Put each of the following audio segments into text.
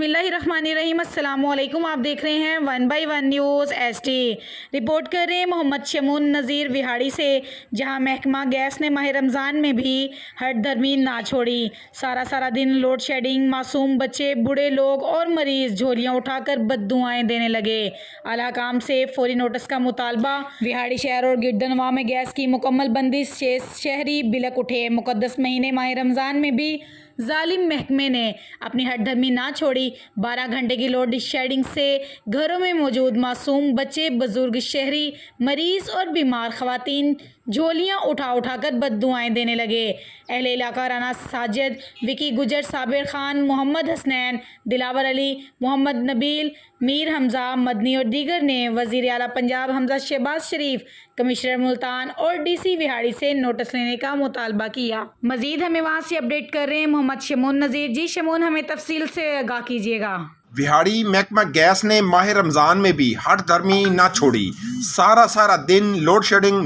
बिस्मिल्लाहिर्रहमानिर्रहीम। अस्सलाम वालेकुम। आप देख रहे हैं 1/1 न्यूज़ एसटी। रिपोर्ट कर रहे हैं मोहम्मद शमून नज़ीर विहाड़ी से, जहां महकमा गैस ने माह रमज़ान में भी हट धर्मी ना छोड़ी। सारा दिन लोड शेडिंग, मासूम बच्चे, बूढ़े लोग और मरीज झोलियां उठाकर बद्दुआएं देने लगे। आला काम से फौरी नोटिस का मुतालबा। विहाड़ी शहर और गिरदनवा में गैस की मुकम्मल बंदिश से शहरी बिलक उठे। मुकद्दस महीने माह रमज़ान में भी जालिम महकमे ने अपनी हठधर्मी ना छोड़ी। 12 घंटे की लोड शेडिंग से घरों में मौजूद मासूम बच्चे, बुजुर्ग, शहरी, मरीज और बीमार खवातीन झोलियां उठा कर बद्दुआएं देने लगे। अहले इलाका राना साजिद, विकी गुजर, साबिर खान, मोहम्मद हसनैन, दिलावर अली, मोहम्मद नबील, मीर हमजा मदनी और दीगर ने वज़ीर आला पंजाब हमजा शहबाज शरीफ, कमिश्नर मुल्तान और DC विहाड़ी से नोटिस लेने का मुतालबा किया। मजीद हमें वहाँ से अपडेट कर रहे हैं मोहम्मद शमून नज़ीर। जी शमून, हमें तफसील से आगाह कीजिएगा। विहाड़ी महकमा गैस ने माह रमज़ान में भी हट धर्मी ना छोड़ी। सारा दिन लोड शेडिंग,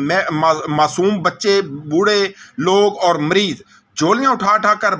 मासूम बच्चे, बूढ़े लोग और मरीज झोलियाँ उठा कर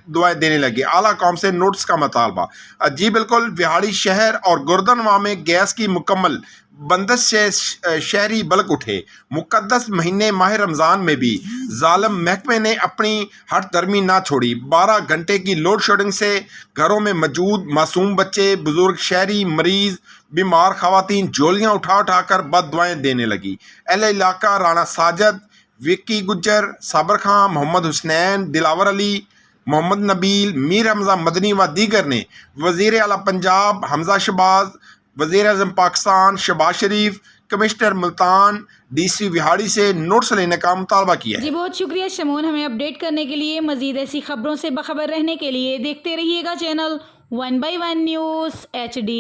दुआएं देने लगे। आला कौम से नोटिस का मुतालबा। जी बिल्कुल, विहाड़ी शहर और गुरदनवा में गैस की मुकम्मल बंदिश से शहरी बलक उठे। मुकद्दस महीने माह रमज़ान में भी जालिम महकमे ने अपनी हट धर्मी ना छोड़ी। 12 घंटे की लोड शेडिंग से घरों में मौजूद मासूम बच्चे, बुजुर्ग, शहरी, मरीज, बीमार खवातीन झोलियाँ उठा कर बद्दुआएं देने लगी। अहले इलाका राना साजिद, विक्की गुज्जर, साबिर खान, मोहम्मद हसनैन, दिलावर अली, मोहम्मद नबील, मीर हमजा मदनी व दीगर ने वज़ीर आला पंजाब हमजा शहबाज, वज़ीर आज़म पाकिस्तान शहबाज शरीफ, कमिश्नर मुल्तान, DC विहाड़ी से नोटिस लेने का मुतालबा किया है। जी बहुत शुक्रिया शमून, हमें अपडेट करने के लिए। मज़ीद ऐसी खबरों से बाखबर रहने के लिए देखते रहिएगा चैनल 1/1 न्यूज़ HD।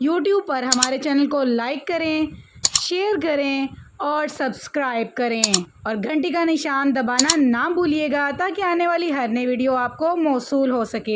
YouTube पर हमारे चैनल को लाइक करें, शेयर करें और सब्सक्राइब करें और घंटी का निशान दबाना ना भूलिएगा, ताकि आने वाली हर नई वीडियो आपको मौसूल हो सके।